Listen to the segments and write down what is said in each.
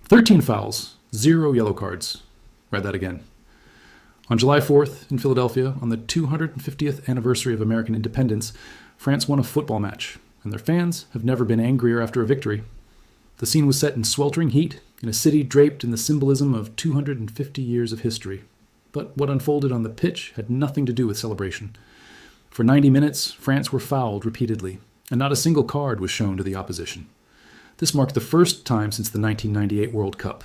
13 fouls, 0 yellow cards. Read that again. On July 4th in Philadelphia, on the 250th anniversary of American independence, France won a football match, and their fans have never been angrier after a victory. The scene was set in sweltering heat, in a city draped in the symbolism of 250 years of history. But what unfolded on the pitch had nothing to do with celebration. For 90 minutes, France were fouled repeatedly, and not a single card was shown to the opposition. This marked the first time since the 1998 World Cup.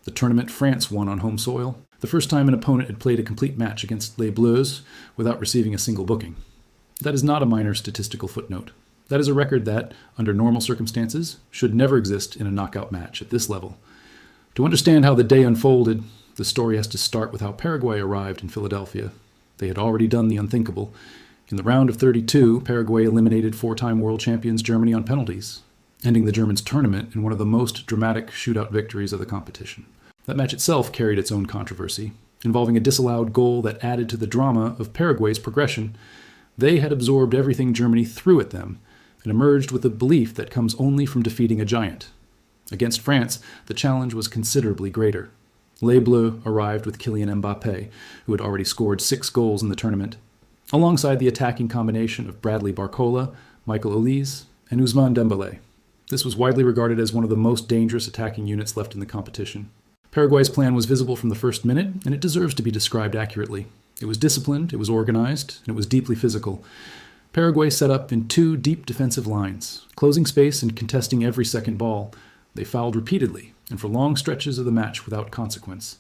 The tournament France won on home soil, the first time an opponent had played a complete match against Les Bleus without receiving a single booking. That is not a minor statistical footnote. That is a record that, under normal circumstances, should never exist in a knockout match at this level. To understand how the day unfolded, the story has to start with how Paraguay arrived in Philadelphia. They had already done the unthinkable. In the round of 32, Paraguay eliminated four-time world champions Germany on penalties, ending the Germans' tournament in one of the most dramatic shootout victories of the competition. That match itself carried its own controversy, involving a disallowed goal that added to the drama of Paraguay's progression. They had absorbed everything Germany threw at them and emerged with a belief that comes only from defeating a giant. Against France, the challenge was considerably greater. Les Bleus arrived with Kylian Mbappé, who had already scored 6 goals in the tournament, alongside the attacking combination of Bradley Barcola, Michael Ilgiz, and Ousmane Dembélé. This was widely regarded as one of the most dangerous attacking units left in the competition. Paraguay's plan was visible from the first minute, and it deserves to be described accurately. It was disciplined, it was organized, and it was deeply physical. Paraguay set up in 2 deep defensive lines, closing space and contesting every second ball. They fouled repeatedly, and for long stretches of the match without consequence.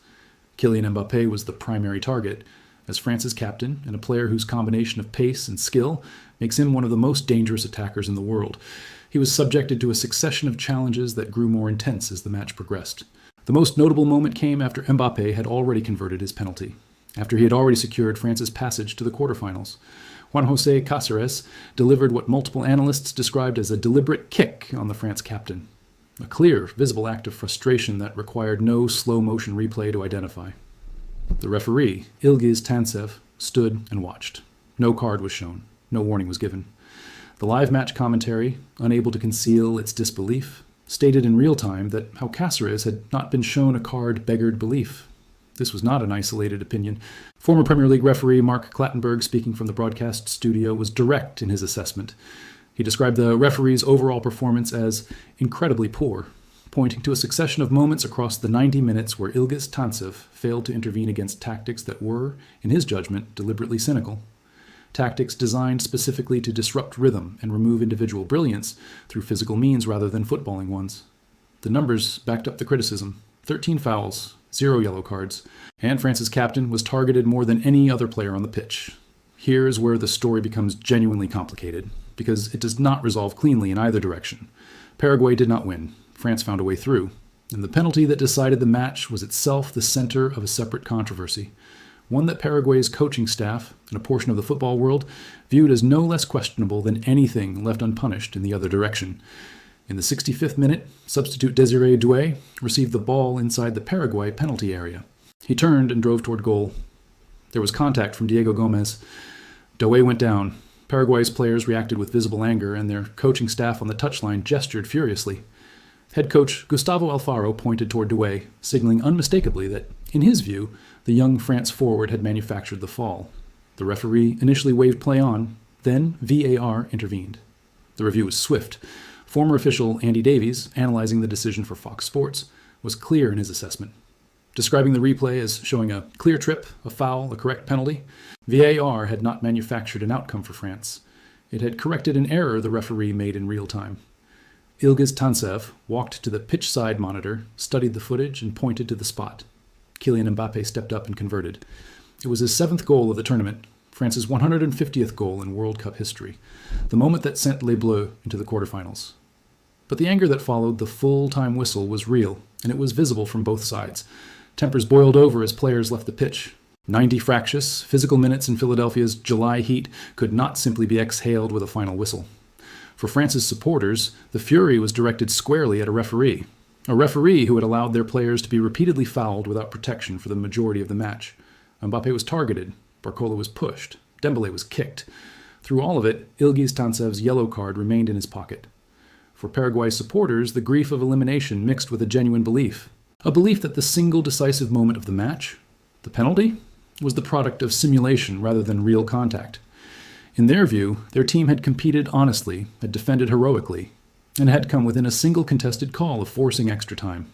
Kylian Mbappé was the primary target. As France's captain, and a player whose combination of pace and skill makes him one of the most dangerous attackers in the world, he was subjected to a succession of challenges that grew more intense as the match progressed. The most notable moment came after Mbappé had already converted his penalty, after he had already secured France's passage to the quarterfinals. Juan José Cáceres delivered what multiple analysts described as a deliberate kick on the France captain, a clear, visible act of frustration that required no slow-motion replay to identify. The referee, Ilgiz Tantsev, stood and watched. No card was shown. No warning was given. The live match commentary, unable to conceal its disbelief, stated in real time that how Cáceres had not been shown a card beggared belief. This was not an isolated opinion. Former Premier League referee Mark Clattenberg, speaking from the broadcast studio, was direct in his assessment. He described the referee's overall performance as incredibly poor, pointing to a succession of moments across the 90 minutes where Ilgiz Tantsev failed to intervene against tactics that were, in his judgment, deliberately cynical. Tactics designed specifically to disrupt rhythm and remove individual brilliance through physical means rather than footballing ones. The numbers backed up the criticism. 13 fouls, 0 yellow cards, and France's captain was targeted more than any other player on the pitch. Here is where the story becomes genuinely complicated, because it does not resolve cleanly in either direction. Paraguay did not win. France found a way through, and the penalty that decided the match was itself the center of a separate controversy, one that Paraguay's coaching staff and a portion of the football world viewed as no less questionable than anything left unpunished in the other direction. In the 65th minute, substitute Désiré Doué received the ball inside the Paraguay penalty area. He turned and drove toward goal. There was contact from Diego Gomez. Doué went down. Paraguay's players reacted with visible anger, and their coaching staff on the touchline gestured furiously. Head coach Gustavo Alfaro pointed toward Doué, signaling unmistakably that, in his view, the young France forward had manufactured the fall. The referee initially waved play on, then VAR intervened. The review was swift. Former official Andy Davies, analyzing the decision for Fox Sports, was clear in his assessment. Describing the replay as showing a clear trip, a foul, a correct penalty, VAR had not manufactured an outcome for France. It had corrected an error the referee made in real time. Ilgiz Tantsev walked to the pitch side monitor, studied the footage, and pointed to the spot. Kylian Mbappé stepped up and converted. It was his 7th goal of the tournament, France's 150th goal in World Cup history, the moment that sent Les Bleus into the quarterfinals. But the anger that followed the full-time whistle was real, and it was visible from both sides. Tempers boiled over as players left the pitch. 90 fractious, physical minutes in Philadelphia's July heat could not simply be exhaled with a final whistle. For France's supporters, the fury was directed squarely at a referee who had allowed their players to be repeatedly fouled without protection for the majority of the match. Mbappé was targeted, Barcola was pushed, Dembélé was kicked. Through all of it, Ilgiz Tantsev's yellow card remained in his pocket. For Paraguay supporters, the grief of elimination mixed with a genuine belief. A belief that the single decisive moment of the match, the penalty, was the product of simulation rather than real contact. In their view, their team had competed honestly, had defended heroically, and had come within a single contested call of forcing extra time,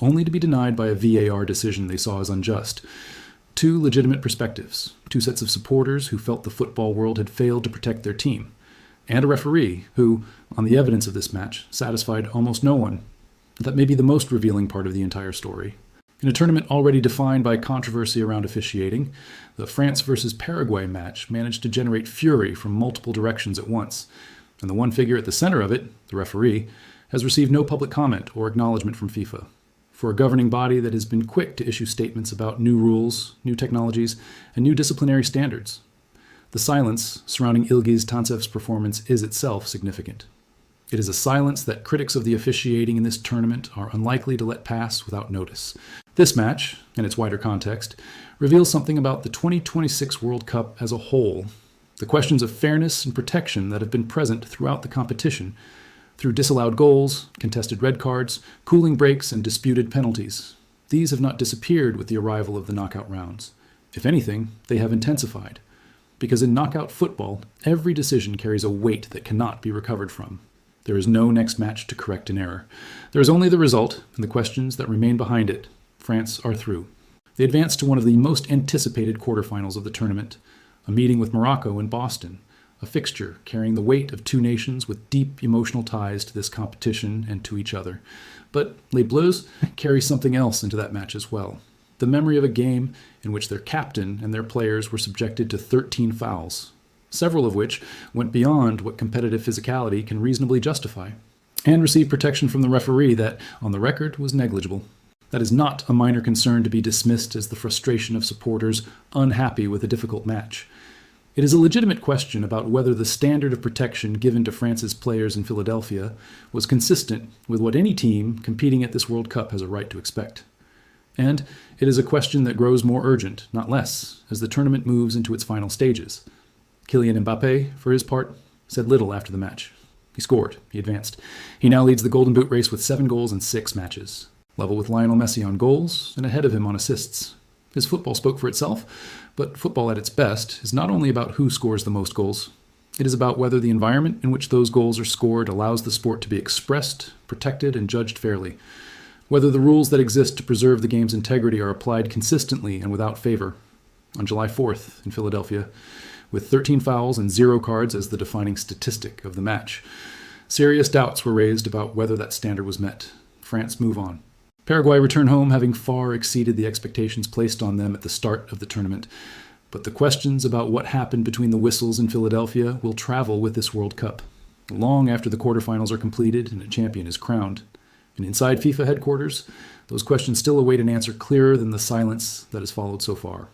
only to be denied by a VAR decision they saw as unjust. Two legitimate perspectives, two sets of supporters who felt the football world had failed to protect their team, and a referee who, on the evidence of this match, satisfied almost no one. That may be the most revealing part of the entire story. In a tournament already defined by controversy around officiating, the France versus Paraguay match managed to generate fury from multiple directions at once, and the one figure at the center of it, the referee, has received no public comment or acknowledgement from FIFA. For a governing body that has been quick to issue statements about new rules, new technologies, and new disciplinary standards, the silence surrounding Ilgiz Tantsev's performance is itself significant. It is a silence that critics of the officiating in this tournament are unlikely to let pass without notice. This match, and its wider context, reveals something about the 2026 World Cup as a whole, the questions of fairness and protection that have been present throughout the competition, through disallowed goals, contested red cards, cooling breaks, and disputed penalties. These have not disappeared with the arrival of the knockout rounds. If anything, they have intensified. Because in knockout football, every decision carries a weight that cannot be recovered from. There is no next match to correct an error. There is only the result and the questions that remain behind it. France are through. They advanced to one of the most anticipated quarterfinals of the tournament, a meeting with Morocco in Boston, a fixture carrying the weight of two nations with deep emotional ties to this competition and to each other. But Les Bleus carry something else into that match as well. The memory of a game in which their captain and their players were subjected to 13 fouls, several of which went beyond what competitive physicality can reasonably justify, and received protection from the referee that, on the record, was negligible. That is not a minor concern to be dismissed as the frustration of supporters unhappy with a difficult match. It is a legitimate question about whether the standard of protection given to France's players in Philadelphia was consistent with what any team competing at this World Cup has a right to expect. And it is a question that grows more urgent, not less, as the tournament moves into its final stages. Kylian Mbappé, for his part, said little after the match. He scored. He advanced. He now leads the Golden Boot race with 7 goals in 6 matches, level with Lionel Messi on goals and ahead of him on assists. His football spoke for itself, but football at its best is not only about who scores the most goals. It is about whether the environment in which those goals are scored allows the sport to be expressed, protected, and judged fairly. Whether the rules that exist to preserve the game's integrity are applied consistently and without favor. On July 4th in Philadelphia, with 13 fouls and 0 cards as the defining statistic of the match, serious doubts were raised about whether that standard was met. France move on. Paraguay return home having far exceeded the expectations placed on them at the start of the tournament. But the questions about what happened between the whistles in Philadelphia will travel with this World Cup, long after the quarterfinals are completed and a champion is crowned. And inside FIFA headquarters, those questions still await an answer clearer than the silence that has followed so far.